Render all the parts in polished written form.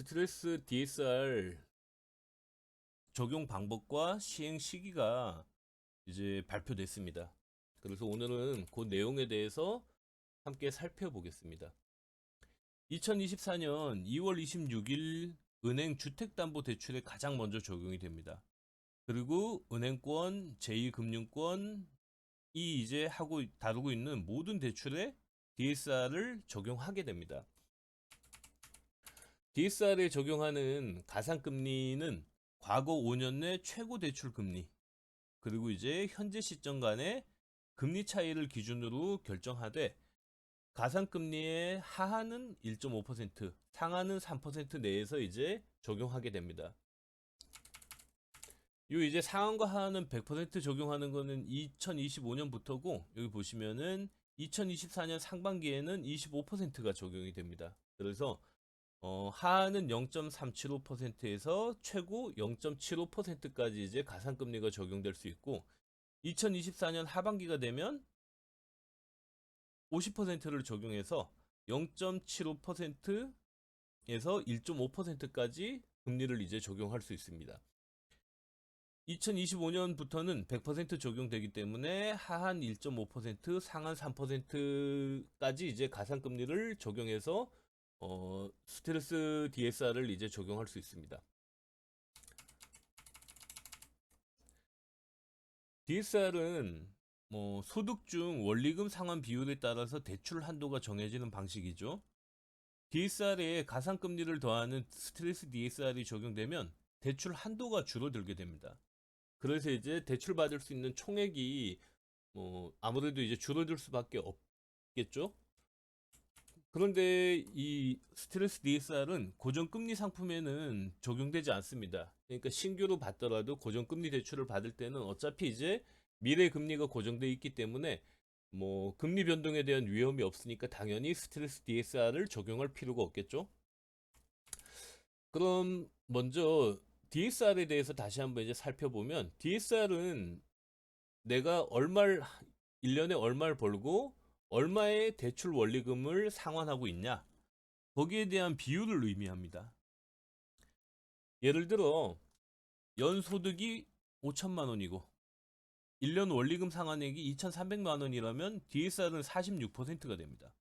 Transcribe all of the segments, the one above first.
스트레스 DSR 적용 방법과 시행 시기가 이제 발표됐습니다. 그래서 오늘은 그 내용에 대해서 함께 살펴보겠습니다. 2024년 2월 26일 은행 주택담보대출에 가장 먼저 적용이 됩니다. 그리고 은행권, 제2금융권이 이제 다루고 있는 모든 대출에 DSR을 적용하게 됩니다. DSR에 적용하는 가상금리는 과거 5년 내 최고 대출 금리, 그리고 이제 현재 시점 간의 금리 차이를 기준으로 결정하되 가상금리의 하한은 1.5%, 상한은 3% 내에서 이제 적용하게 됩니다. 요 이제 상한과 하한은 100% 적용하는 거는 2025년부터고 여기 보시면은 2024년 상반기에는 25%가 적용이 됩니다. 그래서 하한은 0.375%에서 최고 0.75%까지 이제 가상금리가 적용될 수 있고 2024년 하반기가 되면 50%를 적용해서 0.75%에서 1.5%까지 금리를 이제 적용할 수 있습니다. 2025년부터는 100% 적용되기 때문에 하한 1.5%, 상한 3%까지 이제 가상금리를 적용해서 스트레스 DSR을 이제 적용할 수 있습니다. DSR은 뭐 소득 중 원리금 상환 비율에 따라서 대출 한도가 정해지는 방식이죠. DSR에 가상금리를 더하는 스트레스 DSR이 적용되면 대출 한도가 줄어들게 됩니다. 그래서 이제 대출 받을 수 있는 총액이 아무래도 이제 줄어들 수밖에 없겠죠. 그런데 이 스트레스 DSR은 고정금리 상품에는 적용되지 않습니다. 그러니까 신규로 받더라도 고정금리 대출을 받을 때는 어차피 이제 미래 금리가 고정돼 있기 때문에 뭐 금리 변동에 대한 위험이 없으니까 당연히 스트레스 DSR을 적용할 필요가 없겠죠. 그럼 먼저 DSR에 대해서 다시 한번 이제 살펴보면 DSR은 내가 1년에 얼마를 벌고 얼마의 대출 원리금을 상환하고 있냐, 거기에 대한 비율을 의미합니다. 예를 들어 연소득이 5천만 원이고 1년 원리금 상환액이 2,300만 원이라면 DSR은 46%가 됩니다.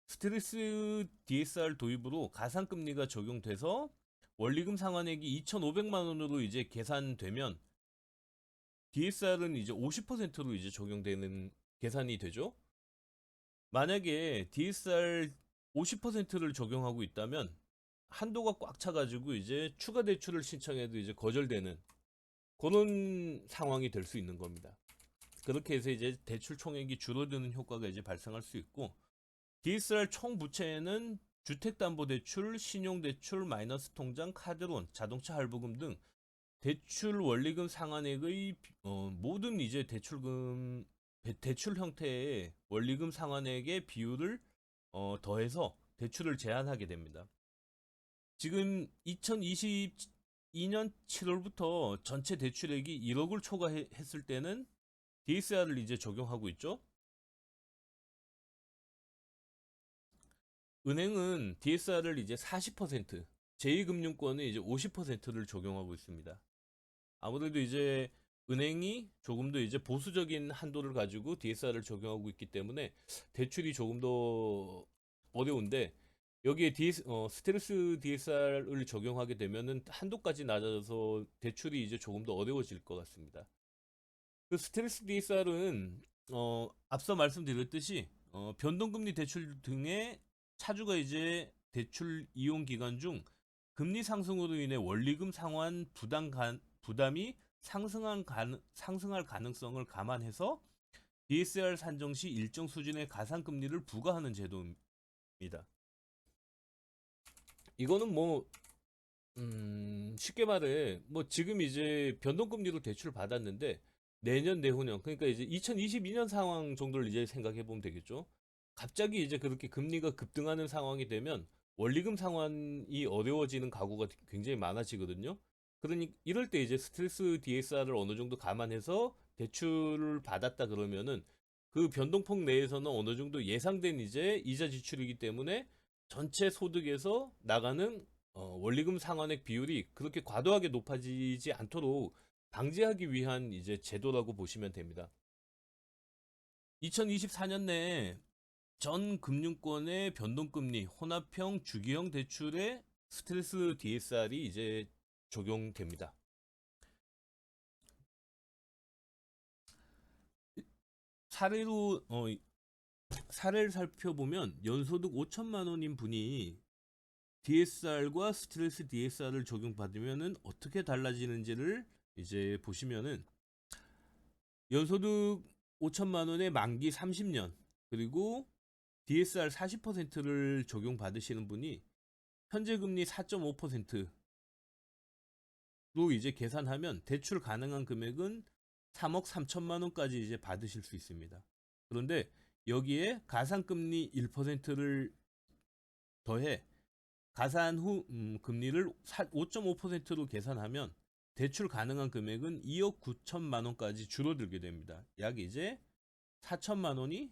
스트레스 DSR 도입으로 가상금리가 적용돼서 원리금 상환액이 2,500만 원으로 이제 계산되면 DSR은 이제 50%로 이제 적용되는 계산이 되죠. 만약에 DSR 50%를 적용하고 있다면 한도가 꽉 차가지고 이제 추가 대출을 신청해도 이제 거절되는 그런 상황이 될 수 있는 겁니다. 그렇게 해서 이제 대출 총액이 줄어드는 효과가 이제 발생할 수 있고 DSR 총 부채에는 주택담보대출, 신용대출, 마이너스 통장, 카드론, 자동차 할부금 등 대출 원리금 상환액의 모든 이제 대출 형태의 원리금 상환액의 비율을 더해서 대출을 제한하게 됩니다. 지금 2022년 7월부터 전체 대출액이 1억을 초과했을 때는 DSR을 이제 적용하고 있죠. 은행은 DSR을 이제 40%, 제2금융권은 이제 50%를 적용하고 있습니다. 아무래도 이제 은행이 조금 더 이제 보수적인 한도를 가지고 DSR을 적용하고 있기 때문에 대출이 조금 더 어려운데 여기에 스트레스 DSR을 적용하게 되면은 한도까지 낮아져서 대출이 이제 조금 더 어려워질 것 같습니다. 그 스트레스 DSR은 앞서 말씀드렸듯이 변동금리 대출 등의 차주가 이제 대출 이용 기간 중 금리 상승으로 인해 원리금 상환 부담이 상승할 가능성을 감안해서 DSR 산정 시 일정 수준의 가상금리를 부과하는 제도입니다. 이거는 뭐 쉽게 말해 뭐 지금 이제 변동금리로 대출을 받았는데 내년 내후년 그러니까 이제 2022년 상황 정도를 이제 생각해 보면 되겠죠. 갑자기 이제 그렇게 금리가 급등하는 상황이 되면 원리금 상환이 어려워지는 가구가 굉장히 많아지거든요. 그러니 이럴 때 이제 스트레스 DSR을 어느 정도 감안해서 대출을 받았다 그러면은 그 변동폭 내에서는 어느 정도 예상된 이제 이자 지출이기 때문에 전체 소득에서 나가는 원리금 상환액 비율이 그렇게 과도하게 높아지지 않도록 방지하기 위한 이제 제도라고 보시면 됩니다. 2024년 내에 전 금융권의 변동금리, 혼합형, 주기형 대출의 스트레스 DSR이 이제 적용됩니다. 사례로 사례를 살펴보면 연소득 5천만 원인 분이 DSR과 스트레스 DSR을 적용받으면은 어떻게 달라지는지를 이제 보시면은 연소득 5천만 원의 만기 30년 그리고 DSR 40%를 적용받으시는 분이 현재 금리 4.5%로 이제 계산하면 대출 가능한 금액은 3억 3천만 원까지 이제 받으실 수 있습니다. 그런데 여기에 가상금리 1%를 더해 가산 후 금리를 5.5%로 계산하면 대출 가능한 금액은 2억 9천만 원까지 줄어들게 됩니다. 약 이제 4천만 원이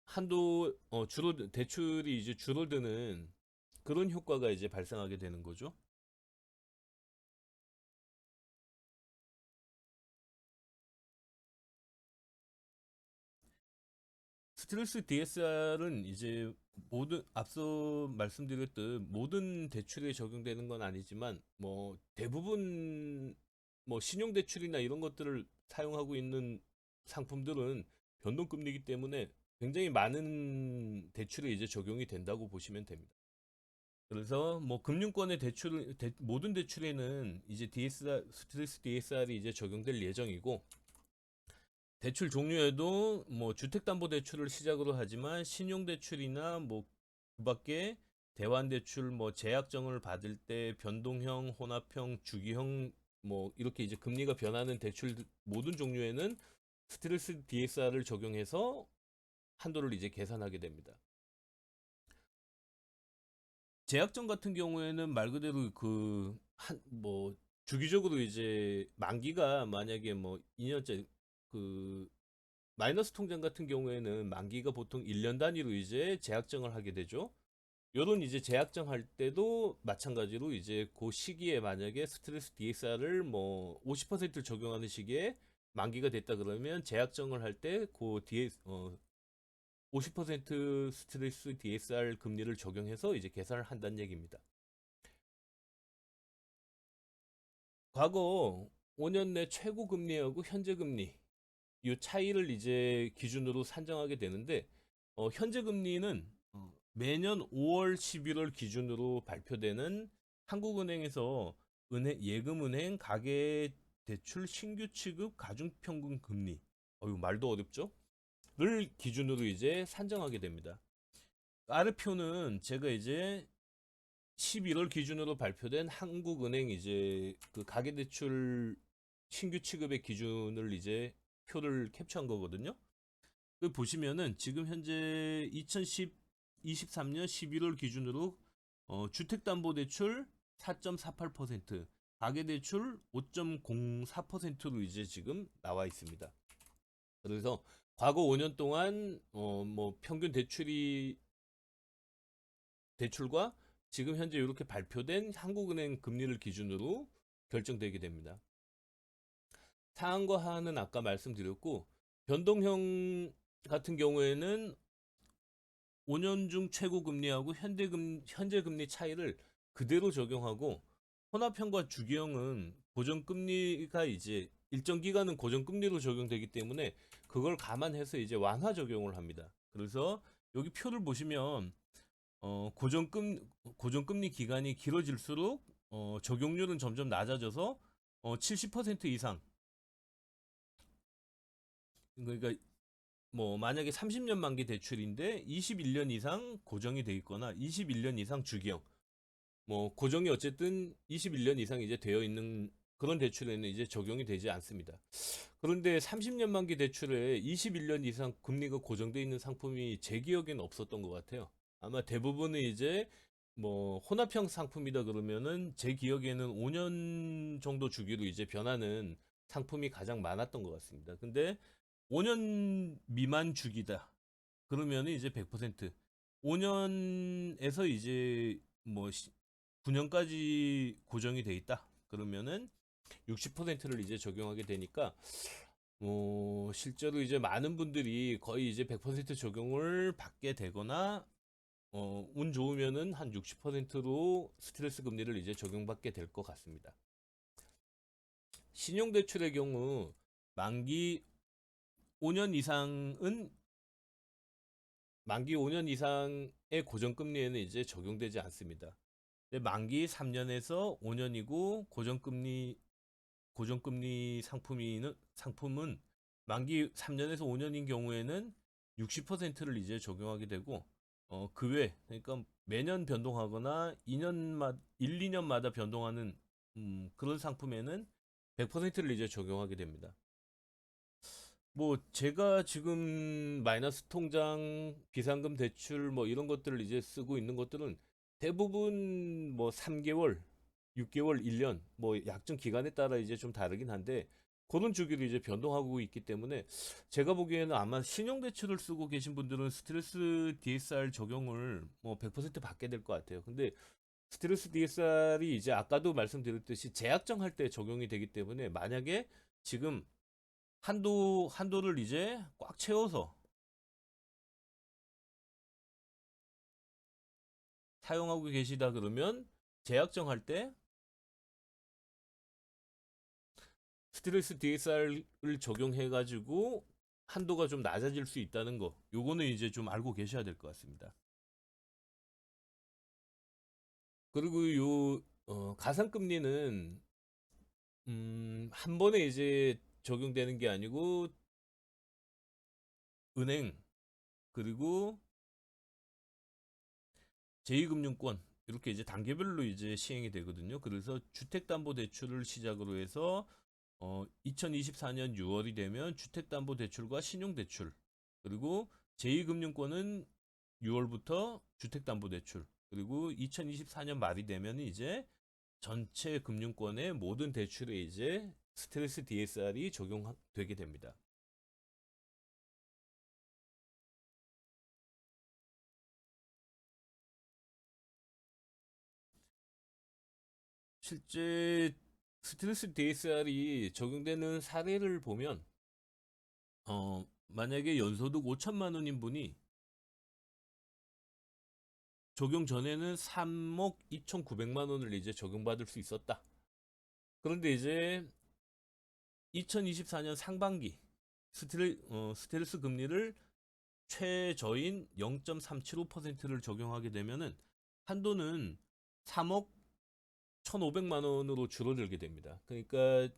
한도 대출이 이제 줄어드는 그런 효과가 이제 발생하게 되는 거죠. 스트레스 DSR은 이제 모든 앞서 말씀드렸듯 모든 대출에 적용되는 건 아니지만 뭐 대부분 뭐 신용대출이나 이런 것들을 사용하고 있는 상품들은 변동금리이기 때문에 굉장히 많은 대출에 이제 적용이 된다고 보시면 됩니다. 그래서 뭐 금융권의 모든 대출에는 이제 스트레스 DSR이 이제 적용될 예정이고 대출 종류에도 뭐 주택담보대출을 시작으로 하지만 신용대출이나 뭐 그밖에 대환대출 뭐 제약정을 받을 때 변동형, 혼합형, 주기형 뭐 이렇게 이제 금리가 변하는 대출 모든 종류에는 스트레스 DSR을 적용해서 한도를 이제 계산하게 됩니다. 제약정 같은 경우에는 말 그대로 그 한 뭐 주기적으로 이제 만기가 만약에 뭐 2년째 그 마이너스 통장 같은 경우에는 만기가 보통 1년 단위로 이제 재약정을 하게 되죠. 요런 이제 재약정 할 때도 마찬가지로 이제 그 시기에 만약에 스트레스 DSR을 뭐 50% 적용하는 시기에 만기가 됐다 그러면 재약정을 할 때 그 DS 50% 스트레스 DSR 금리를 적용해서 이제 계산을 한다는 얘기입니다. 과거 5년 내 최고 금리하고 현재 금리 이 차이를 이제 기준으로 산정하게 되는데 현재 금리는 매년 5월, 11월 기준으로 발표되는 한국은행에서 예금은행 가계대출 신규 취급 가중평균 금리 말도 어렵죠? 를 기준으로 이제 산정하게 됩니다. 아래 표는 제가 이제 11월 기준으로 발표된 한국은행 이제 그 가계대출 신규 취급의 기준을 이제 표를 캡처한 거거든요. 그 보시면은 지금 현재 2023년 11월 기준으로 주택담보대출 4.48%, 가계대출 5.04%로 이제 지금 나와 있습니다. 그래서 과거 5년 동안 뭐 평균 대출과 지금 현재 이렇게 발표된 한국은행 금리를 기준으로 결정되게 됩니다. 상한과 하한은 아까 말씀드렸고 변동형 같은 경우에는 5년 중 최고 금리하고 현재 금리 차이를 그대로 적용하고 혼합형과 주기형은 고정금리가 이제 일정 기간은 고정금리로 적용되기 때문에 그걸 감안해서 이제 완화 적용을 합니다. 그래서 여기 표를 보시면 고정금리 기간이 길어질수록 적용률은 점점 낮아져서 70% 이상 그러니까 뭐 만약에 30년 만기 대출인데 21년 이상 고정이 돼 있거나 21년 이상 주기형 뭐 고정이 어쨌든 21년 이상 이제 되어 있는 그런 대출에는 이제 적용이 되지 않습니다. 그런데 30년 만기 대출에 21년 이상 금리가 고정되어 있는 상품이 제 기억에는 없었던 것 같아요. 아마 대부분은 이제 뭐 혼합형 상품이다 그러면은 제 기억에는 5년 정도 주기로 이제 변하는 상품이 가장 많았던 것 같습니다. 근데 5년 미만 주기다. 그러면 이제 100%, 5년에서 이제 뭐 9년까지 고정이 돼 있다. 그러면은 60%를 이제 적용하게 되니까 실제로 이제 많은 분들이 거의 이제 100% 적용을 받게 되거나 운 좋으면은 한 60%로 스트레스 금리를 이제 적용받게 될 것 같습니다. 신용대출의 경우 만기 5년 이상은 만기 5년 이상의 고정금리에는 이제 적용되지 않습니다. 근데 만기 3년에서 5년이고 고정금리 상품은 만기 3년에서 5년인 경우에는 60%를 이제 적용하게 되고 그 외, 그러니까 매년 변동하거나 1, 2년마다 변동하는 그런 상품에는 100%를 이제 적용하게 됩니다. 뭐 제가 지금 마이너스 통장, 비상금 대출 뭐 이런 것들을 이제 쓰고 있는 것들은 대부분 뭐 3개월, 6개월, 1년 뭐 약정 기간에 따라 이제 좀 다르긴 한데 그런 주기로 이제 변동하고 있기 때문에 제가 보기에는 아마 신용대출을 쓰고 계신 분들은 스트레스 DSR 적용을 뭐 100% 받게 될 것 같아요. 근데 스트레스 DSR이 이제 아까도 말씀드렸듯이 재약정 할 때 적용이 되기 때문에 만약에 지금 한도를 이제 꽉 채워서 사용하고 계시다 그러면 재약정 할 때 스트레스 DSR을 적용해 가지고 한도가 좀 낮아질 수 있다는 거, 요거는 이제 좀 알고 계셔야 될 것 같습니다. 그리고 가상금리는 한 번에 이제 적용되는 게 아니고 은행 그리고 제2금융권 이렇게 이제 단계별로 이제 시행이 되거든요. 그래서 주택담보대출을 시작으로 해서 2024년 6월이 되면 주택담보대출과 신용대출, 그리고 제2금융권은 6월부터 주택담보대출, 그리고 2024년 말이 되면 이제 전체 금융권의 모든 대출에 이제 스트레스 DSR이 적용되게 됩니다. 실제 스트레스 DSR이 적용되는 사례를 보면 만약에 연소득 5천만 원인 분이 적용 전에는 3억 2,900만 원을 이제 적용받을 수 있었다. 그런데 이제 2024년 상반기 스트레스 금리를 최저인 0.375%를 적용하게 되면은 한도는 3억 1,500만 원으로 줄어들게 됩니다. 그러니까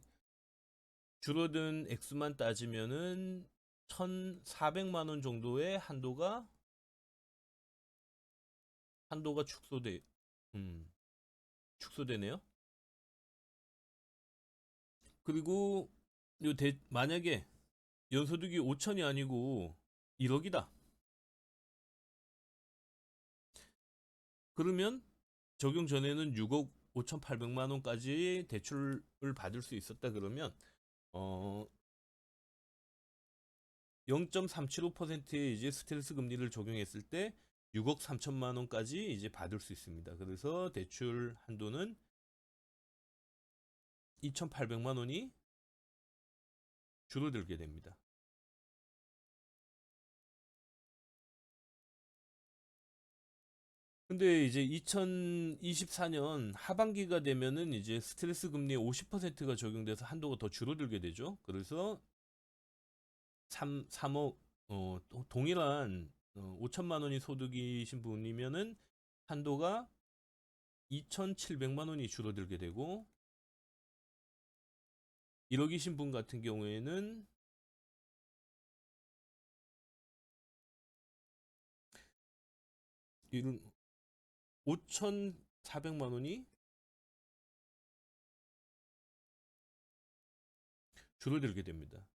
줄어든 액수만 따지면은 1,400만 원 정도의 한도가 음, 축소되네요. 그리고 만약에 연소득이 5천이 아니고 1억이다. 그러면 적용 전에는 6억 5,800만 원까지 대출을 받을 수 있었다 그러면 어 0.375%의 이제 스트레스 금리를 적용했을 때 6억 3천만 원까지 이제 받을 수 있습니다. 그래서 대출 한도는 2,800만 원이 줄어들게 됩니다. 근데 이제 2024년 하반기가 되면은 이제 스트레스 금리 50%가 적용돼서 한도가 더 줄어들게 되죠. 그래서 3억 동일한 5천만 원이 소득이신 분이면은 한도가 2,700만 원이 줄어들게 되고 1억이신 분 같은 경우에는 5,400만 원이 줄어들게 됩니다.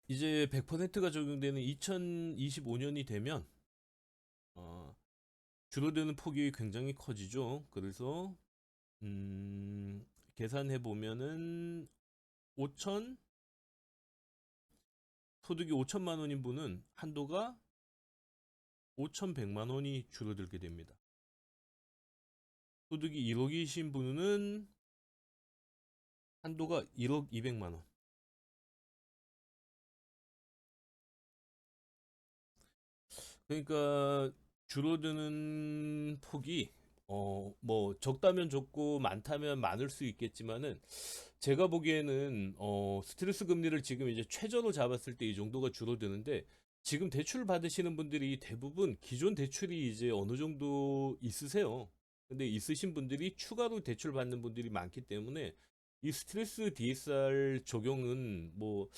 이제 100%가 적용되는 2025년이 되면 어, 줄어드는 폭이 굉장히 커지죠. 그래서 계산해 보면은 5천 소득이 5천만 원인 분은 한도가 5,100만 원이 줄어들게 됩니다. 소득이 1억이신 분은 한도가 1억 200만 원. 그러니까 줄어드는 폭이 뭐 적다면 적고 많다면 많을 수 있겠지만은 제가 보기에는 스트레스 금리를 지금 이제 최저로 잡았을 때 이 정도가 줄어드는데 지금 대출 받으시는 분들이 대부분 기존 대출이 이제 어느 정도 있으세요. 근데 있으신 분들이 추가로 대출 받는 분들이 많기 때문에 이 스트레스 DSR 적용은 뭐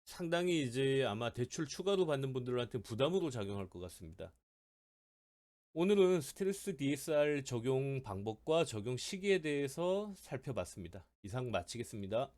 상당히 이제 아마 대출 추가로 받는 분들한테 부담으로 작용할 것 같습니다. 오늘은 스트레스 DSR 적용 방법과 적용 시기에 대해서 살펴봤습니다. 이상 마치겠습니다.